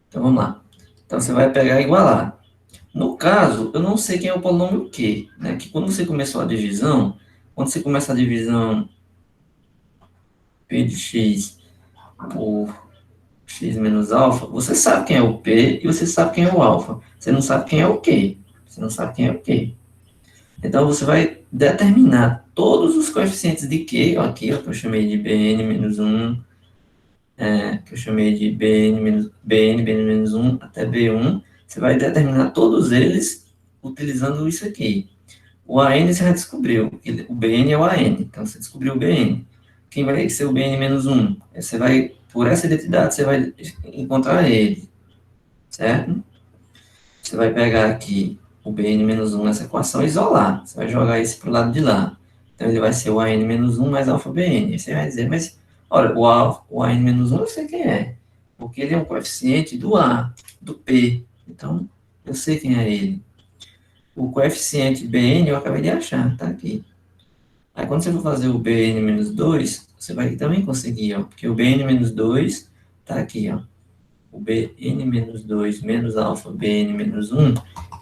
Então, vamos lá. Então, você vai pegar e igualar. No caso, eu não sei quem é o polinômio Q, né? Que quando você começou a divisão, quando você começa a divisão P de x por x menos alfa, você sabe quem é o P e você sabe quem é o alfa. Você não sabe quem é o Q. Você não sabe quem é o Q. Então, você vai determinar todos os coeficientes de Q, aqui, ó, que eu chamei de Bn menos 1, que eu chamei de Bn menos 1 até B1, você vai determinar todos eles utilizando isso aqui. O AN você já descobriu, o Bn é o AN, então você descobriu o Bn. Quem vai ser o Bn menos 1? Você vai, por essa identidade, você vai encontrar ele, certo? Você vai pegar aqui o Bn menos 1 nessa equação e isolar. Você vai jogar esse para o lado de lá. Então, ele vai ser o AN menos 1 mais alfa Bn. Aí você vai dizer, mas, olha, o AN menos 1 eu sei quem é. Porque ele é um coeficiente do A, do P. Então, eu sei quem é ele. O coeficiente Bn eu acabei de achar, tá aqui. Aí, quando você for fazer o Bn menos 2, você vai também conseguir, ó. Porque o Bn menos 2 tá aqui, ó. O Bn menos 2 menos alfa Bn menos 1,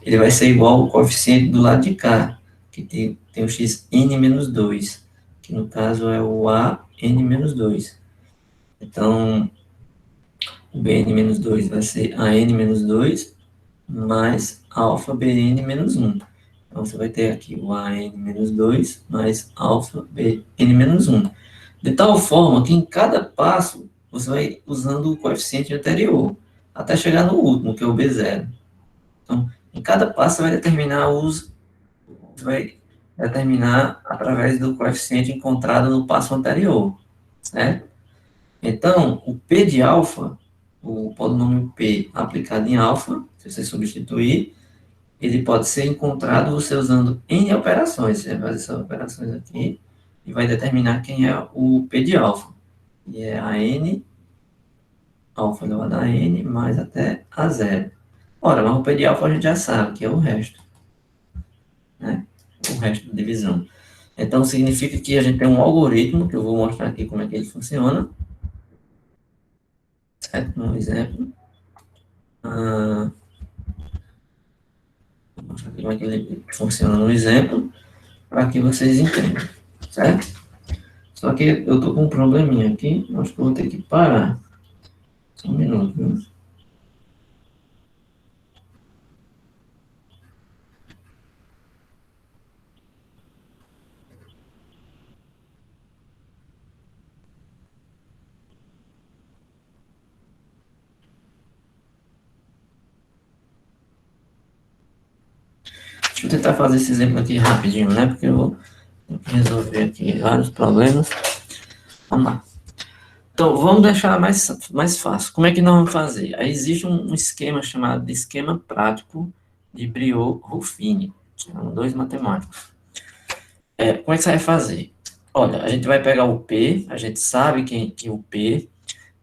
ele vai ser igual ao coeficiente do lado de cá, que tem o xn menos 2, que no caso é o AN menos 2. Então, o Bn menos 2 vai ser AN menos 2 mais alfa Bn menos 1. Então, você vai ter aqui o AN menos 2 mais alfa Bn menos 1. De tal forma que em cada passo, você vai usando o coeficiente anterior, até chegar no último, que é o B0. Então, em cada passo, você vai determinar através do coeficiente encontrado no passo anterior, certo? Então, o P de alfa, o polinômio P aplicado em alfa, se você substituir, ele pode ser encontrado você usando N operações. Você vai fazer essas operações aqui e vai determinar quem é o P de alfa. E é a N, alfa elevado a N, mais até a zero. Ora, mas o P de alfa a gente já sabe, que é o resto. Né? O resto da divisão. Então, significa que a gente tem um algoritmo, que eu vou mostrar aqui como é que ele funciona. Certo? Um exemplo. Vou mostrar aqui como é que ele funciona no exemplo, para que vocês entendam. Certo? Só que eu estou com um probleminha aqui, acho que eu vou ter que parar. Só um minuto, viu? Deixa eu tentar fazer esse exemplo aqui rapidinho, né? Porque eu vou resolver aqui vários problemas. Vamos lá. Então, vamos deixar mais fácil. Como é que nós vamos fazer? Aí existe um esquema chamado de esquema prático de Briot-Ruffini. São dois matemáticos. Como é que você vai fazer? Olha, a gente vai pegar o P, a gente sabe que o P,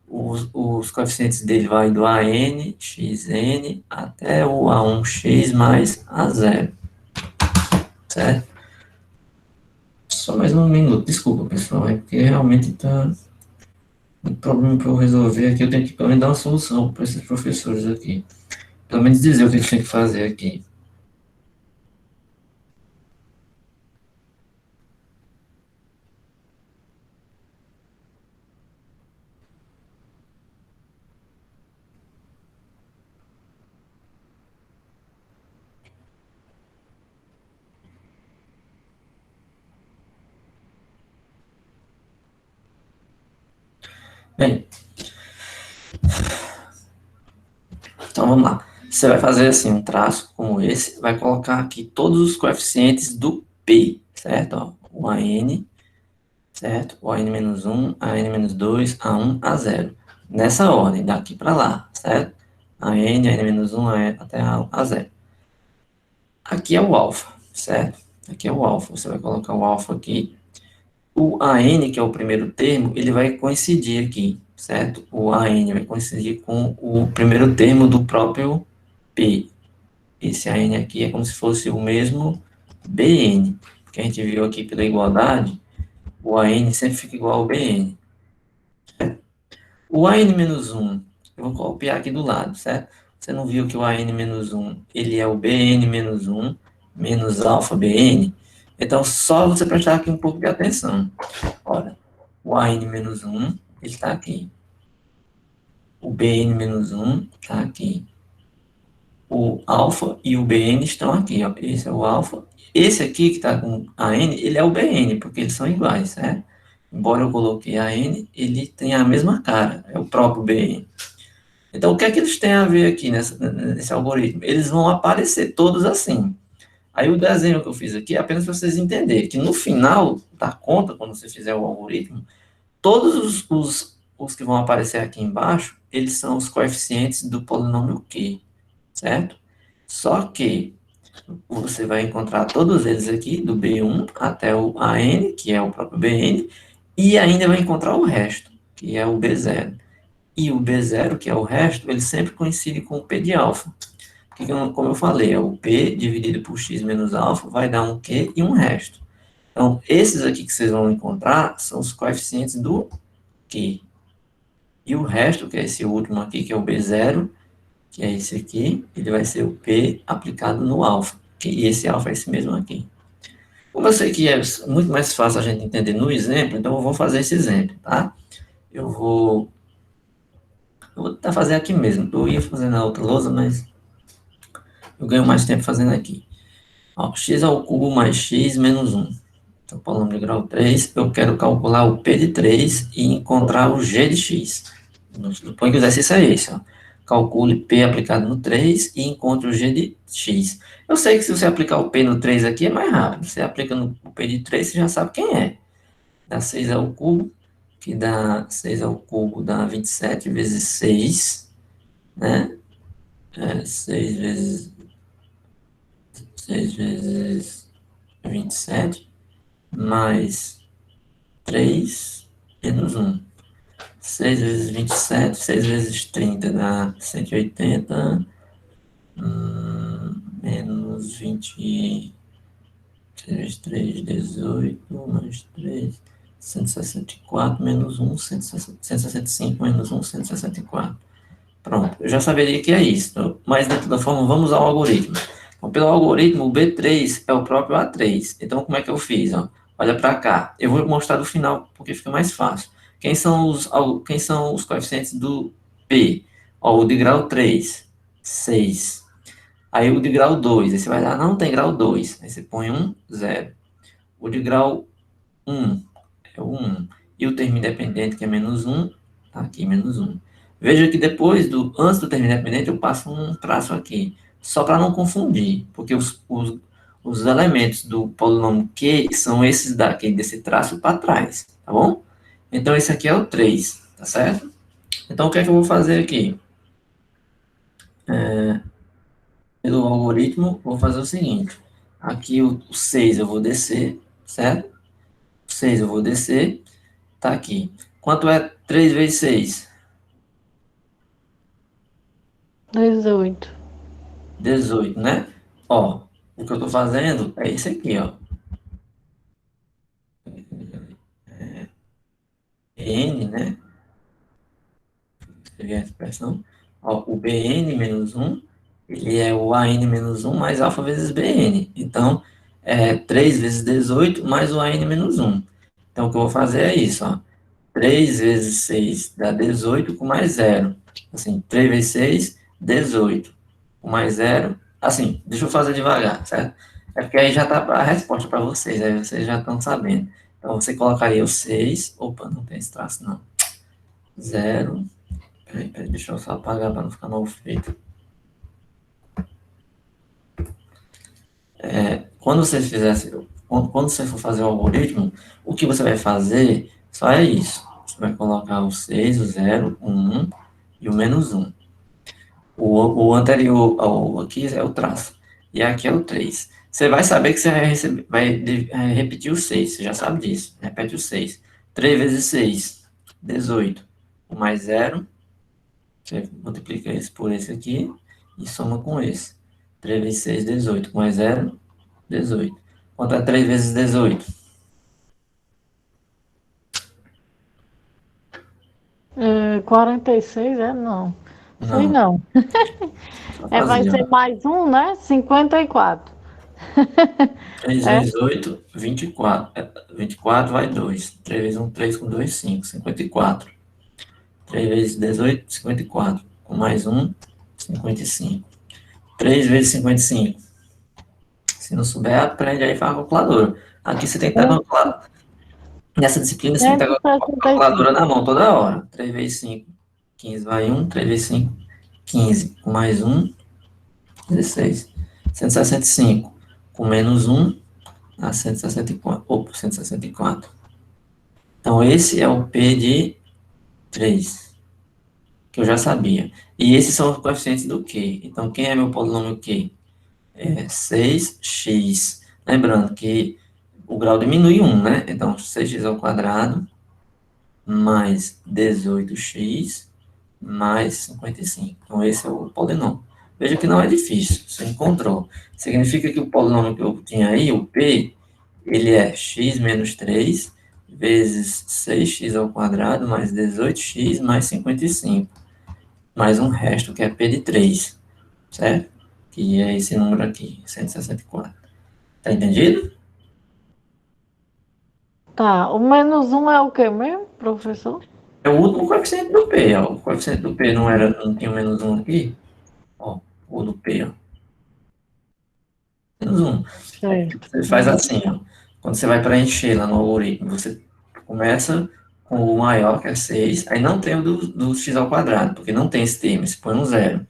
os coeficientes dele vai do AN, XN, até o A1x mais A0, certo? Só mais um minuto, desculpa, pessoal, é porque realmente está um problema para eu resolver aqui, eu tenho que pelo menos dar uma solução para esses professores aqui. Pelo menos dizer o que eles têm que fazer aqui. Bem, então vamos lá. Você vai fazer assim um traço como esse, vai colocar aqui todos os coeficientes do P, certo? Ó, o AN, certo? O AN-1, AN-2, A1, A0. Nessa ordem, daqui para lá, certo? AN, AN-1, até A0. Aqui é o alfa, certo? Aqui é o alfa. Você vai colocar o alfa aqui. O AN, que é o primeiro termo, ele vai coincidir aqui, certo? O AN vai coincidir com o primeiro termo do próprio P. Esse AN aqui é como se fosse o mesmo BN, porque a gente viu aqui pela igualdade, o AN sempre fica igual ao BN. O AN-1, eu vou copiar aqui do lado, certo? Você não viu que o AN-1, ele é o BN-1 menos alfa BN? Então, só você prestar aqui um pouco de atenção. Olha, o AN-1, ele está aqui. O BN-1 está aqui. O alfa e o BN estão aqui, ó. Esse é o alfa. Esse aqui que está com AN, ele é o BN, porque eles são iguais, certo? Embora eu coloquei AN, ele tem a mesma cara, é o próprio BN. Então, o que é que eles têm a ver aqui nesse algoritmo? Eles vão aparecer todos assim. Aí o desenho que eu fiz aqui é apenas para vocês entenderem que no final da conta, quando você fizer o algoritmo, todos os que vão aparecer aqui embaixo, eles são os coeficientes do polinômio Q, certo? Só que você vai encontrar todos eles aqui, do B1 até o AN, que é o próprio BN, e ainda vai encontrar o resto, que é o B0. E o B0, que é o resto, ele sempre coincide com o P de alfa. Porque, como eu falei, é o P dividido por x menos alfa vai dar um Q e um resto. Então, esses aqui que vocês vão encontrar são os coeficientes do Q. E o resto, que é esse último aqui, que é o B0, que é esse aqui, ele vai ser o P aplicado no alfa. E esse alfa é esse mesmo aqui. Como eu sei que é muito mais fácil a gente entender no exemplo, então eu vou fazer esse exemplo, tá? Eu vou tentar fazer aqui mesmo. Eu ia fazer na outra lousa, mas eu ganho mais tempo fazendo aqui. Ó, x ao cubo mais x menos 1. Então, polinômio de grau 3, eu quero calcular o P de 3 e encontrar o G de x. Suponho que o exercício é esse, ó. Calcule P aplicado no 3 e encontre o G de x. Eu sei que se você aplicar o P no 3 aqui é mais rápido. Você aplica no P de 3, você já sabe quem é. Dá 6 ao cubo, que dá 6 ao cubo dá 27 vezes 6, né? 6 vezes 27, mais 3 menos 1. 6 vezes 27, 6 vezes 30 dá 180, menos 20, 6 vezes 3, 18, mais 3, 164, menos 1, 165, menos 1, 164. Pronto, eu já saberia que é isso, mas de toda forma, vamos ao algoritmo. Então, pelo algoritmo, o B3 é o próprio A3. Então, como é que eu fiz? Ó? Olha para cá. Eu vou mostrar do final, porque fica mais fácil. Quem são os coeficientes do P? Ó, o de grau 3, 6. Aí o de grau 2, aí você vai lá, não tem grau 2. Aí você põe 1, 0. O de grau 1 é o 1. E o termo independente, que é menos 1, tá aqui, menos 1. Veja que antes do termo independente, eu passo um traço aqui, só para não confundir, porque os elementos do polinômio Q são esses daqui, desse traço para trás, tá bom? Então, esse aqui é o 3, tá certo? Então, o que é que eu vou fazer aqui? Pelo algoritmo, vou fazer o seguinte. Aqui o 6 eu vou descer, certo? 6 eu vou descer, tá aqui. Quanto é 3 vezes 6? 18. 18, né? Ó, o que eu tô fazendo é isso aqui, ó. N, né? Seria a expressão. Ó, o Bn menos 1, ele é o An menos 1 mais alfa vezes Bn. Então, é 3 vezes 18 mais o An menos 1. Então, o que eu vou fazer é isso, ó. 3 vezes 6 dá 18 com mais zero. Assim, 3 vezes 6, 18. Com mais zero. Assim, deixa eu fazer devagar, certo? É porque aí já tá a resposta para vocês, aí vocês já estão sabendo. Então, você colocaria o 6. Opa, não tem esse traço, não. 0. Peraí, deixa eu só apagar para não ficar mal feito. Quando você fizesse, quando você for fazer o algoritmo, o que você vai fazer só é isso. Você vai colocar o 6, o 0, o 1 e o menos 1. O anterior ao aqui é o traço. E aqui é o 3. Você vai saber que você vai repetir o 6. Você já sabe disso. Repete o 6. 3 vezes 6, 18. O mais 0, você multiplica esse por esse aqui e soma com esse. 3 vezes 6, 18. Mais 0, 18. Quanto é 3 vezes 18? É, 46, é? Não. Sei Não, não. só É, vai fazer, ser ó. mais um, né? 54. 3 É? vezes 8, 24. 24 vai 2. 3 vezes 1, 3 com 2, 5. 54. 3 vezes 18, 54. Com mais 1, 55. 3 vezes 55. Se não souber, aprende aí e faz a calculadora. Aqui você tem que estar com a calculadora. Nessa disciplina você tem que estar com a 165. calculadora na mão toda hora. 3 vezes 5, 15 vai 1. 3 vezes 5, 15. Com mais 1, 16. 165. Com menos 1, dá 164. Opa, 164. Então, esse é o P de 3, que eu já sabia. E esses são os coeficientes do Q. Então, quem é meu polinômio Q? É 6x. Lembrando que o grau diminui 1, né? Então, 6x ao quadrado mais 18x mais 55. Então, esse é o polinômio. Veja que não é difícil, você encontrou. Significa que o polinômio que eu tinha aí, o P, ele é x menos 3 vezes 6x ao quadrado mais 18x mais 55. Mais um resto que é P de 3, certo? Que é esse número aqui, 164. Tá entendido? Tá, o menos um é o quê mesmo, professor? É o último coeficiente do P, ó. O coeficiente do P não tinha o menos 1 aqui? Ó, o do P, ó. Menos 1. Certo. Você faz assim, ó. Quando você vai preencher lá no algoritmo, você começa com o maior, que é 6, aí não tem o do x ao quadrado, porque não tem esse termo, você põe um zero.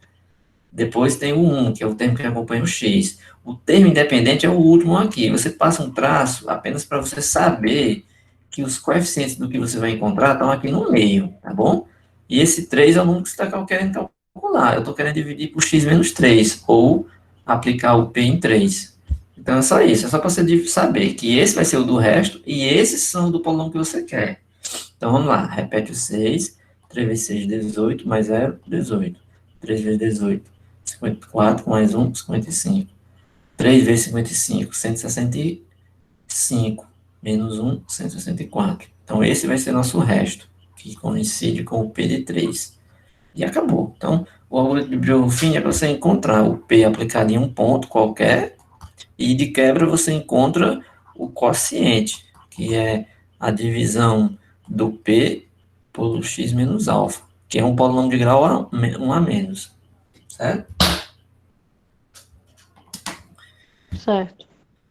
Depois tem o 1, que é o termo que acompanha o x. O termo independente é o último aqui. Você passa um traço apenas para você saber que os coeficientes do que você vai encontrar estão aqui no meio, tá bom? E esse 3 é o número que você está querendo calcular. Eu estou querendo dividir por x menos 3, ou aplicar o p em 3. Então é só isso, é só para você saber que esse vai ser o do resto e esses são do polinômio que você quer. Então vamos lá, repete o 6, 3 vezes 6, 18, mais 0, 18. 3 vezes 18, 54, mais 1, 55. 3 vezes 55, 165, menos 1, 164. Então esse vai ser nosso resto, que coincide com o P de 3. E acabou. Então, o algoritmo de Biofim é para você encontrar o P aplicado em um ponto qualquer, e de quebra você encontra o quociente, que é a divisão do P por x menos alfa, que é um polinômio de grau 1 a menos, certo? Certo.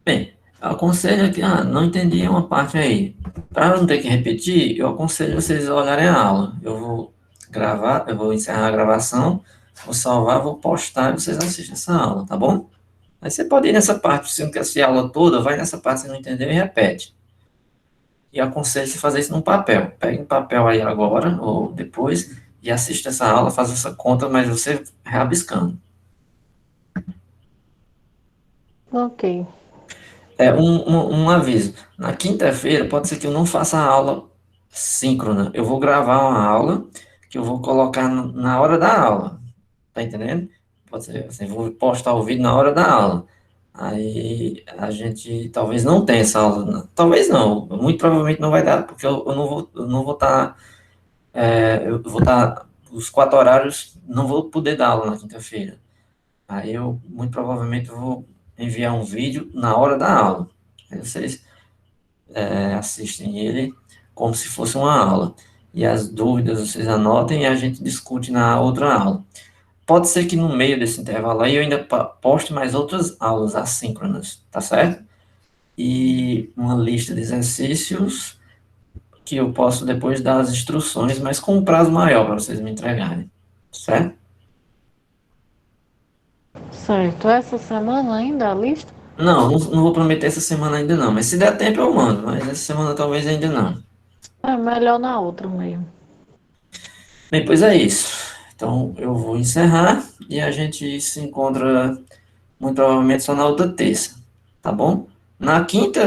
Bem, eu aconselho que, não entendi uma parte aí. Para não ter que repetir, eu aconselho vocês a olharem a aula. Eu vou gravar, eu vou encerrar a gravação, vou salvar, vou postar e vocês assistem essa aula, tá bom? Aí você pode ir nessa parte, se não quer assistir a aula toda, vai nessa parte se não entendeu e repete. E aconselho você fazer isso num papel. Pegue um papel aí agora, ou depois, e assista essa aula, faz essa conta, mas você rabiscando. Ok. Um aviso. Na quinta-feira, pode ser que eu não faça a aula síncrona. Eu vou gravar uma aula que eu vou colocar na hora da aula. Tá entendendo? Pode ser assim, vou postar o vídeo na hora da aula. Aí a gente talvez não tenha essa aula. Talvez não. Muito provavelmente não vai dar, porque eu não vou estar. Eu vou estar. Os 4 horários, não vou poder dar aula na quinta-feira. Aí eu, muito provavelmente, vou enviar um vídeo na hora da aula. Aí vocês assistem ele como se fosse uma aula. E as dúvidas vocês anotem e a gente discute na outra aula. Pode ser que no meio desse intervalo aí eu ainda poste mais outras aulas assíncronas, tá certo? E uma lista de exercícios que eu posso depois dar as instruções, mas com um prazo maior para vocês me entregarem, certo? Certo. Essa semana ainda a lista? Não vou prometer essa semana ainda não, mas se der tempo eu mando, mas essa semana talvez ainda não. É melhor na outra mesmo. Bem, pois é isso. Então eu vou encerrar e a gente se encontra muito provavelmente só na outra terça, tá bom? Na quinta,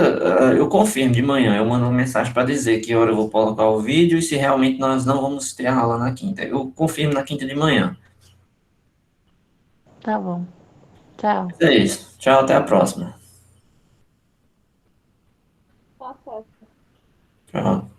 eu confirmo de manhã, eu mando uma mensagem para dizer que hora eu vou colocar o vídeo e se realmente nós não vamos ter a aula na quinta. Eu confirmo na quinta de manhã. Tá bom. Tchau. É isso. Tchau, até a próxima. Tá certo. Tchau.